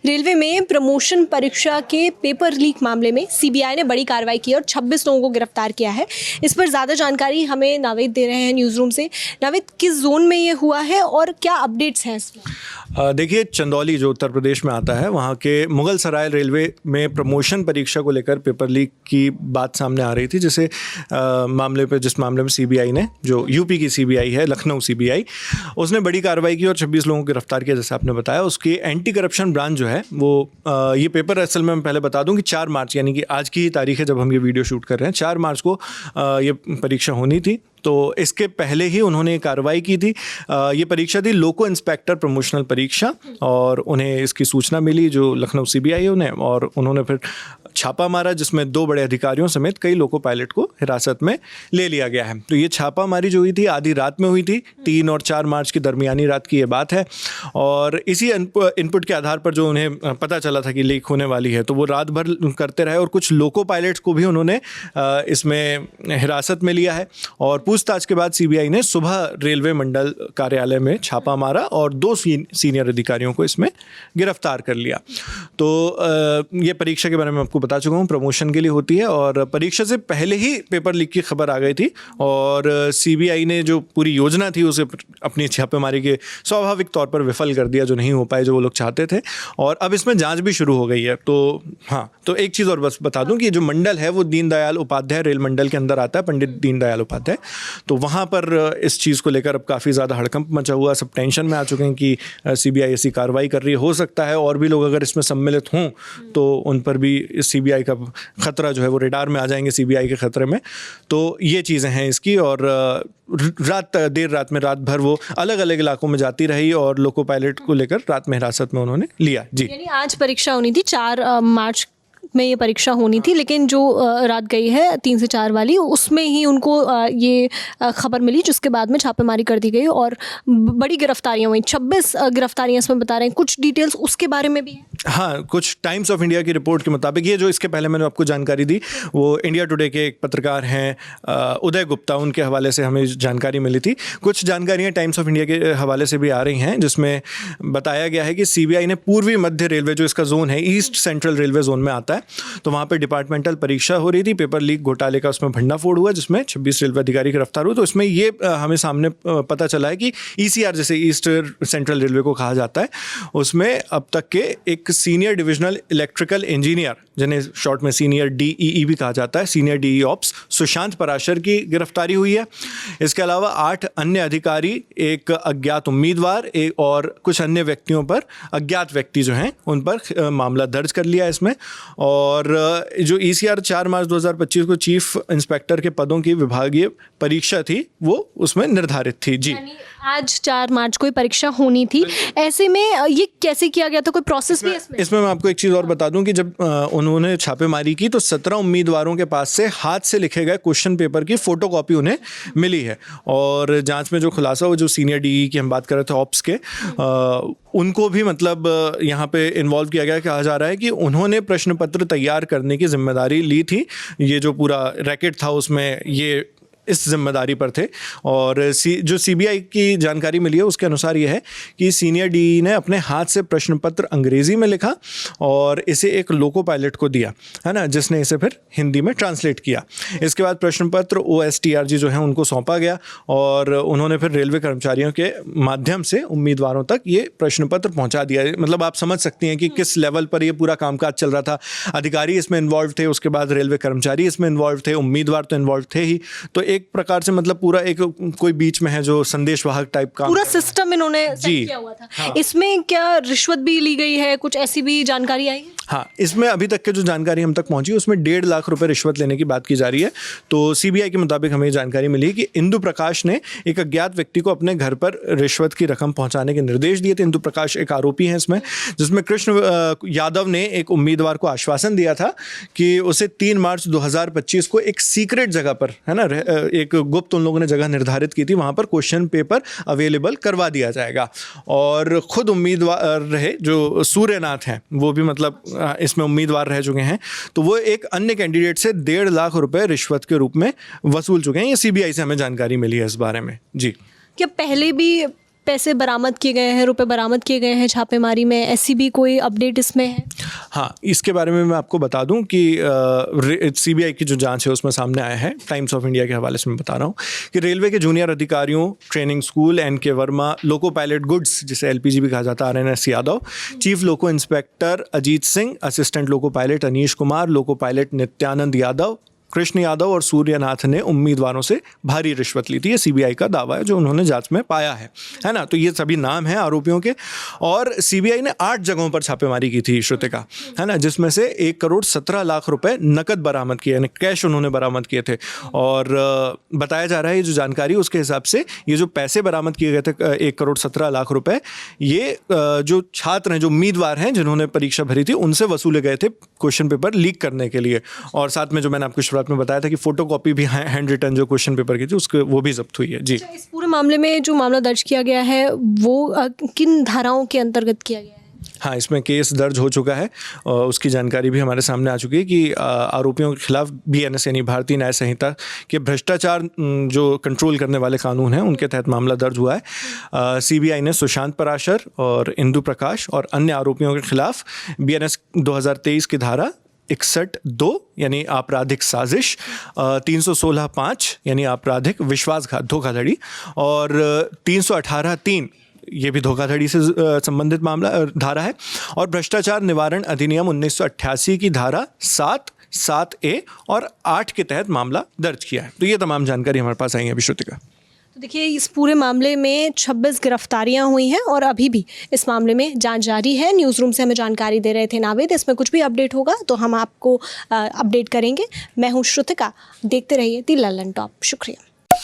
Railway में promotion परीक्षा के पेपर लीक मामले में सीबीआई ने बड़ी कार्रवाई की और 26 लोगों को गिरफ्तार किया है। इस पर ज़्यादा जानकारी हमें नावेद दे रहे हैं न्यूज़ रूम से। नावेद, किस जोन में ये हुआ है और क्या अपडेट्स हैं इसमें? देखिए, चंदौली जो उत्तर प्रदेश में आता है, वहाँ के मुगल सराय रेलवे में प्रमोशन परीक्षा को लेकर पेपर लीक की बात सामने आ रही थी, जिस मामले में सीबीआई ने, जो यूपी की सीबीआई है, लखनऊ सीबीआई, उसने बड़ी कार्रवाई की और 26 लोगों को गिरफ्तार किया। जैसे आपने बताया, उसकी एंटी करप्शन ब्रांच जो है वो ये पेपर असल में मैं पहले बता दूं कि 4 मार्च, यानी कि आज की ही तारीख है जब हम ये वीडियो शूट कर रहे हैं, 4 मार्च को ये परीक्षा होनी थी। तो इसके पहले ही उन्होंने कार्रवाई की थी। ये परीक्षा थी लोको इंस्पेक्टर प्रमोशनल परीक्षा, और उन्हें इसकी सूचना मिली जो लखनऊ सीबीआई उन्हें, और उन्होंने फिर छापा मारा जिसमें 2 बड़े अधिकारियों समेत कई लोको पायलट को हिरासत में ले लिया गया है। तो ये छापामारी जो हुई थी आधी रात में हुई थी, 3 और 4 मार्च की दरमियानी रात की ये बात है। और इसी इनपुट के आधार पर जो उन्हें पता चला था कि लीक होने वाली है, तो वो रात भर करते रहे और कुछ लोको पायलट्स को भी उन्होंने इसमें हिरासत में लिया है। और पूछताछ के बाद सीबीआई ने सुबह रेलवे मंडल कार्यालय में छापा मारा और 2 सीनियर अधिकारियों को इसमें गिरफ्तार कर लिया। तो ये परीक्षा के बारे में आपको बता चुका हूँ, प्रमोशन के लिए होती है, और परीक्षा से पहले ही पेपर लीक की खबर आ गई थी और सीबीआई ने जो पूरी योजना थी उसे अपनी छापेमारी के स्वाभाविक तौर पर विफल कर दिया, जो नहीं हो पाए जो वो लोग चाहते थे। और अब इसमें जांच भी शुरू हो गई है। तो हाँ, तो एक चीज़ और बस बता दूं कि जो मंडल है वो दीनदयाल उपाध्याय रेल मंडल के अंदर आता है, पंडित दीनदयाल उपाध्याय। तो वहाँ पर इस चीज़ को लेकर अब काफ़ी ज़्यादा हड़कंप मचा हुआ, सब टेंशन में आ चुके हैं कि सीबीआई ऐसी कार्रवाई कर रही है। हो सकता है और भी लोग अगर इसमें सम्मिलित हों तो उन पर भी सीबीआई का खतरा जो है वो रेडार में आ जाएंगे, सीबीआई के खतरे में। तो ये चीज़ें हैं इसकी। और देर रात में रात भर वो अलग अलग इलाकों में जाती रही और लोको पायलट को लेकर रात में हिरासत में उन्होंने लिया। जी, यानी आज परीक्षा होनी थी, 4 मार्च में ये परीक्षा होनी थी, लेकिन जो रात गई है 3 से 4 वाली, उसमें ही उनको ये खबर मिली, जिसके बाद में छापेमारी कर दी गई और बड़ी गिरफ्तारियां हुई। 26 गिरफ्तारियां इसमें बता रहे हैं। कुछ डिटेल्स उसके बारे में भी है? हाँ, कुछ टाइम्स ऑफ इंडिया की रिपोर्ट के मुताबिक, ये जो इसके पहले मैंने आपको जानकारी दी वो इंडिया टुडे के एक पत्रकार हैं उदय गुप्ता, उनके हवाले से हमें जानकारी मिली थी। कुछ जानकारियाँ टाइम्स ऑफ इंडिया के हवाले से भी आ रही हैं, जिसमें बताया गया है कि सीबीआई ने पूर्वी मध्य रेलवे, जो इसका जोन है, ईस्ट सेंट्रल रेलवे जोन में आता है, तो वहाँ पे डिपार्टमेंटल परीक्षा हो रही थी। पेपर लीक घोटाले का उसमें भंडाफोड़ हुआ, जिसमें 26 रेलवे अधिकारी गिरफ्तार हुए। तो इसमें ये हमें सामने पता चला है कि ईसीआर, जैसे ईस्ट सेंट्रल रेलवे को कहा जाता है, उसमें अब तक के एक सीनियर डिविजनल इलेक्ट्रिकल इंजीनियर, जिन्हें शॉर्ट में सीनियर डीईई भी कहा जाता है, senior DE ops, Sushant Parashar की गिरफ्तारी हुई है। इसके अलावा 8 अन्य अधिकारी, एक अज्ञात उम्मीदवार, एक और कुछ अन्य व्यक्तियों पर, अज्ञात व्यक्ति जो हैं उन पर मामला दर्ज कर लिया इसमें। और जो ईसीआर 4 मार्च 2025 को चीफ इंस्पेक्टर के पदों की विभागीय परीक्षा थी वो उसमें निर्धारित थी। जी, आज 4 मार्च को परीक्षा होनी थी। ऐसे में ये कैसे किया गया था? कोई प्रोसेस भी है इसमें मैं आपको एक चीज़ और बता दूं कि जब उन्होंने छापेमारी की तो 17 उम्मीदवारों के पास से हाथ से लिखे गए क्वेश्चन पेपर की फोटोकॉपी उन्हें मिली है। और जांच में जो खुलासा, वो जो सीनियर डीई की हम बात कर रहे थे, ऑप्स के, उनको भी मतलब यहाँ पे इन्वॉल्व किया गया। कहा जा रहा है कि उन्होंने प्रश्न पत्र तैयार करने की जिम्मेदारी ली थी। ये जो पूरा रैकेट था उसमें ये इस जिम्मेदारी पर थे। और जो सीबीआई की जानकारी मिली है उसके अनुसार ये है कि सीनियर डीई ने अपने हाथ से प्रश्न पत्र अंग्रेजी में लिखा और इसे एक लोको पायलट को दिया, है ना, जिसने इसे फिर हिंदी में ट्रांसलेट किया। इसके बाद प्रश्न पत्र OSTRG जो है उनको सौंपा गया और उन्होंने फिर रेलवे कर्मचारियों के माध्यम से उम्मीदवारों तक ये प्रश्न पत्र पहुँचा दिया। मतलब आप समझ सकती हैं कि किस लेवल पर ये पूरा कामकाज चल रहा था। अधिकारी इसमें इन्वॉल्व थे, उसके बाद रेलवे कर्मचारी इसमें इन्वॉल्व थे, उम्मीदवार तो इन्वॉल्व थे ही। तो एक प्रकार से मतलब पूरा एक कोई बीच में है जो संदेशवाहक टाइप का पूरा सिस्टम इन्होंने सेट किया हुआ था। हाँ। इसमें क्या रिश्वत भी ली गई है? कुछ ऐसी भी जानकारी आई है? हाँ, इसमें अभी तक के जो जानकारी हम तक पहुंची उसमें 1.5 लाख रुपए रिश्वत लेने की बात की जा रही है। तो सीबीआई के मुताबिक हमें जानकारी मिली कि इंदु प्रकाश ने एक अज्ञात व्यक्ति को अपने घर पर रिश्वत की रकम पहुंचाने के निर्देश दिए थे। इंदु प्रकाश एक आरोपी है इसमें, जिसमें कृष्ण यादव ने एक उम्मीदवार को आश्वासन दिया था कि उसे 3 मार्च 2025 को एक सीक्रेट जगह पर, है ना, एक गुप्त उन लोगों ने जगह निर्धारित की थी, वहाँ पर क्वेश्चन पेपर अवेलेबल करवा दिया जाएगा। और खुद उम्मीदवार रहे जो सूर्यनाथ हैं, वो भी मतलब इसमें उम्मीदवार रह चुके हैं, तो वो एक अन्य कैंडिडेट से 1.5 लाख रुपए रिश्वत के रूप में वसूल चुके हैं। ये सीबीआई से हमें जानकारी मिली है इस बारे में। जी, क्या पहले भी पैसे बरामद किए गए हैं, रुपए बरामद किए गए हैं छापेमारी में, ऐसी भी कोई अपडेट इसमें है? हाँ, इसके बारे में मैं आपको बता दूं कि सीबीआई की जो जांच है उसमें सामने आया है। टाइम्स ऑफ इंडिया के हवाले से मैं बता रहा हूँ कि रेलवे के जूनियर अधिकारियों, training school NK Verma, loco pilot goods जिसे LPG भी कहा जाता है RNS Yadav, chief loco inspector Ajit Singh, assistant loco pilot Anish Kumar, loco pilot Nityanand Yadav, Krishna Yadav और सूर्यनाथ ने उम्मीदवारों से भारी रिश्वत ली थी। ये सीबीआई का दावा है जो उन्होंने जांच में पाया है ना। तो ये सभी नाम हैं आरोपियों के, और सीबीआई ने 8 जगहों पर छापेमारी की थी श्रुतिका, है ना, जिसमें से 1,17,00,000 रुपए नकद बरामद किए, यानी कैश उन्होंने बरामद किए थे। और बताया जा रहा है, ये जो जानकारी उसके हिसाब से ये जो पैसे बरामद किए गए थे 1,17,00,000 रुपए, ये जो छात्र हैं, जो उम्मीदवार हैं जिन्होंने परीक्षा भरी थी, उनसे वसूले गए थे क्वेश्चन पेपर लीक करने के लिए। और साथ में जो मैंने आपको शुरुआत में बताया था कि फोटोकॉपी भी हैंड रिटन जो क्वेश्चन पेपर की थी उसके वो भी जब्त हुई है। जी, इस पूरे मामले में जो मामला दर्ज किया गया है वो किन धाराओं के अंतर्गत किया गया है? हाँ, इसमें केस दर्ज हो चुका है और उसकी जानकारी भी हमारे सामने आ चुकी है कि आरोपियों के खिलाफ BNS यानी भारतीय न्याय संहिता के भ्रष्टाचार जो कंट्रोल करने वाले कानून हैं उनके तहत मामला दर्ज हुआ है। सीबीआई ने सुशांत पराशर और इंदु प्रकाश और अन्य आरोपियों के खिलाफ BNS 2023 की धारा 61(2) यानी आपराधिक साजिश, 316(5) यानी आपराधिक विश्वासघात, धोखाधड़ी, और 318(3) ये भी धोखाधड़ी से संबंधित मामला धारा है, और भ्रष्टाचार निवारण अधिनियम 1988 की धारा 7, 7A और 8 के तहत मामला दर्ज किया है। तो ये तमाम जानकारी हमारे पास आई है अभी श्रुतिका। तो देखिए, इस पूरे मामले में 26 गिरफ्तारियां हुई हैं और अभी भी इस मामले में जांच जारी है। न्यूज़ रूम से हमें जानकारी दे रहे थे नावेद। इसमें कुछ भी अपडेट होगा तो हम आपको अपडेट करेंगे। मैं हूँ श्रुतिका, देखते रहिए दी लल्लन टॉप। शुक्रिया।